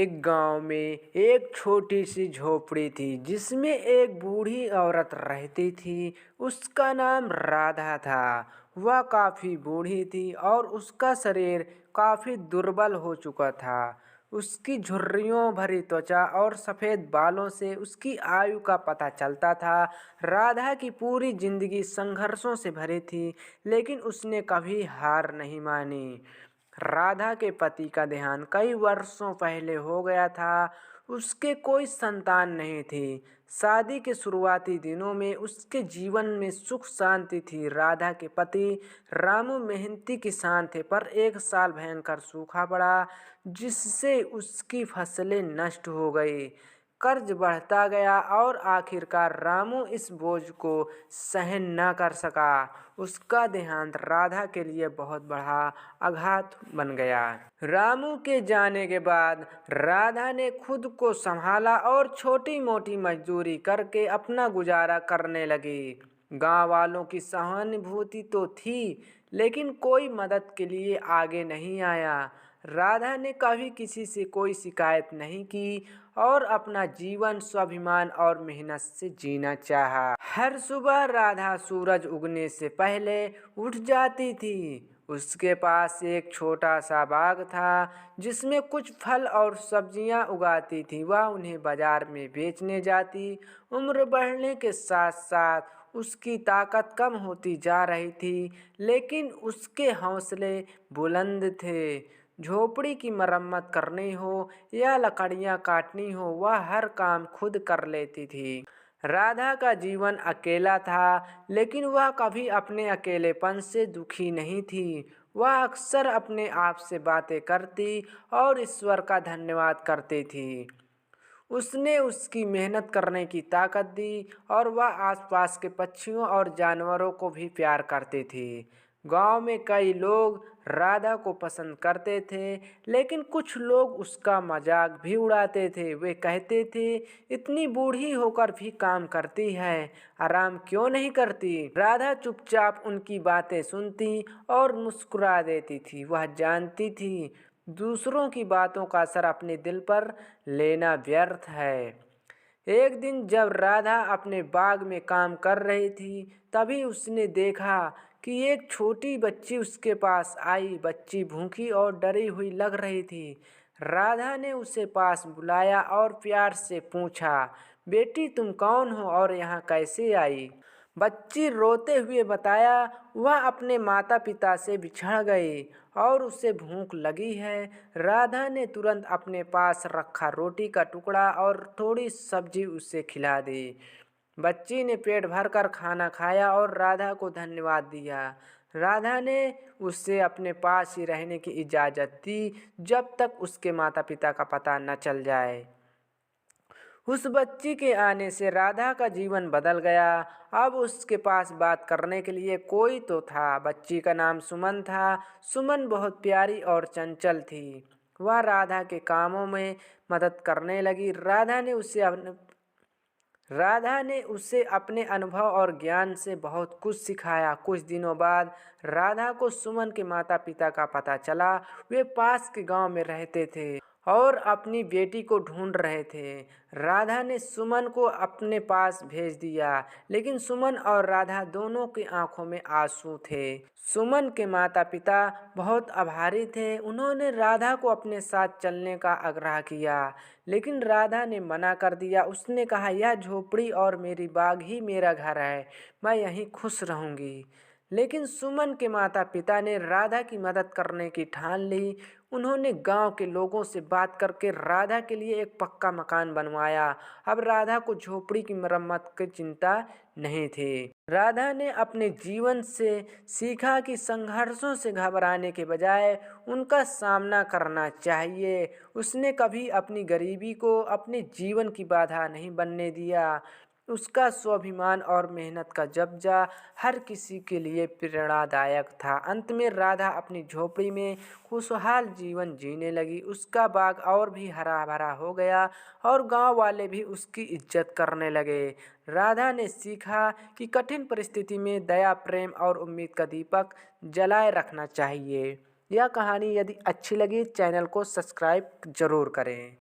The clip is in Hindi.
एक गांव में एक छोटी सी झोपड़ी थी जिसमें एक बूढ़ी औरत रहती थी। उसका नाम राधा था। वह काफी बूढ़ी थी और उसका शरीर काफी दुर्बल हो चुका था। उसकी झुर्रियों भरी त्वचा और सफेद बालों से उसकी आयु का पता चलता था। राधा की पूरी जिंदगी संघर्षों से भरी थी, लेकिन उसने कभी हार नहीं मानी। राधा के पति का देहांत कई वर्षों पहले हो गया था। उसके कोई संतान नहीं थी। शादी के शुरुआती दिनों में उसके जीवन में सुख शांति थी। राधा के पति रामू मेहनती किसान थे, पर एक साल भयंकर सूखा पड़ा जिससे उसकी फसलें नष्ट हो गई। कर्ज बढ़ता गया और आखिरकार रामू इस बोझ को सहन न कर सका। उसका देहांत राधा के लिए बहुत बड़ा आघात बन गया। रामू के जाने के बाद राधा ने खुद को संभाला और छोटी मोटी मजदूरी करके अपना गुजारा करने लगी। गांव वालों की सहानुभूति तो थी, लेकिन कोई मदद के लिए आगे नहीं आया। राधा ने कभी किसी से कोई शिकायत नहीं की और अपना जीवन स्वाभिमान और मेहनत से जीना चाहा। हर सुबह राधा सूरज उगने से पहले उठ जाती थी। उसके पास एक छोटा सा बाग था जिसमें कुछ फल और सब्जियां उगाती थी। वह उन्हें बाजार में बेचने जाती। उम्र बढ़ने के साथ साथ उसकी ताकत कम होती जा रही थी, लेकिन उसके हौसले बुलंद थे। झोपड़ी की मरम्मत करनी हो या लकड़ियां काटनी हो, वह हर काम खुद कर लेती थी। राधा का जीवन अकेला था, लेकिन वह कभी अपने अकेलेपन से दुखी नहीं थी। वह अक्सर अपने आप से बातें करती और ईश्वर का धन्यवाद करती थी। उसने उसकी मेहनत करने की ताकत दी और वह आसपास के पक्षियों और जानवरों को भी प्यार करती थी। गांव में कई लोग राधा को पसंद करते थे, लेकिन कुछ लोग उसका मजाक भी उड़ाते थे। वे कहते थे, इतनी बूढ़ी होकर भी काम करती है, आराम क्यों नहीं करती। राधा चुपचाप उनकी बातें सुनती और मुस्कुरा देती थी। वह जानती थी दूसरों की बातों का असर अपने दिल पर लेना व्यर्थ है। एक दिन जब राधा अपने बाग में काम कर रही थी, तभी उसने देखा कि एक छोटी बच्ची उसके पास आई। बच्ची भूखी और डरी हुई लग रही थी। राधा ने उसे पास बुलाया और प्यार से पूछा, बेटी तुम कौन हो और यहाँ कैसे आई। बच्ची रोते हुए बताया, वह अपने माता पिता से बिछड़ गई और उसे भूख लगी है। राधा ने तुरंत अपने पास रखा रोटी का टुकड़ा और थोड़ी सब्जी उसे खिला दी। बच्ची ने पेट भरकर खाना खाया और राधा को धन्यवाद दिया। राधा ने उसे अपने पास ही रहने की इजाज़त दी जब तक उसके माता पिता का पता न चल जाए। उस बच्ची के आने से राधा का जीवन बदल गया। अब उसके पास बात करने के लिए कोई तो था। बच्ची का नाम सुमन था। सुमन बहुत प्यारी और चंचल थी। वह राधा के कामों में मदद करने लगी। राधा ने उसे अपने अनुभव और ज्ञान से बहुत कुछ सिखाया। कुछ दिनों बाद राधा को सुमन के माता पिता का पता चला। वे पास के गांव में रहते थे और अपनी बेटी को ढूंढ रहे थे। राधा ने सुमन को अपने पास भेज दिया, लेकिन सुमन और राधा दोनों की आंखों में आंसू थे। सुमन के माता पिता बहुत आभारी थे। उन्होंने राधा को अपने साथ चलने का आग्रह किया, लेकिन राधा ने मना कर दिया। उसने कहा, यह झोपड़ी और मेरी बाग ही मेरा घर है, मैं यहीं खुश रहूंगी। लेकिन सुमन के माता पिता ने राधा की मदद करने की ठान ली। उन्होंने गांव के लोगों से बात करके राधा के लिए एक पक्का मकान बनवाया। अब राधा को झोपड़ी की मरम्मत की चिंता नहीं थी। राधा ने अपने जीवन से सीखा कि संघर्षों से घबराने के बजाय उनका सामना करना चाहिए। उसने कभी अपनी गरीबी को अपने जीवन की बाधा नहीं बनने दिया। उसका स्वाभिमान और मेहनत का जज्बा हर किसी के लिए प्रेरणादायक था। अंत में राधा अपनी झोपड़ी में खुशहाल जीवन जीने लगी। उसका बाग और भी हरा भरा हो गया और गांव वाले भी उसकी इज्जत करने लगे। राधा ने सीखा कि कठिन परिस्थिति में दया, प्रेम और उम्मीद का दीपक जलाए रखना चाहिए। यह कहानी यदि अच्छी लगी, चैनल को सब्सक्राइब जरूर करें।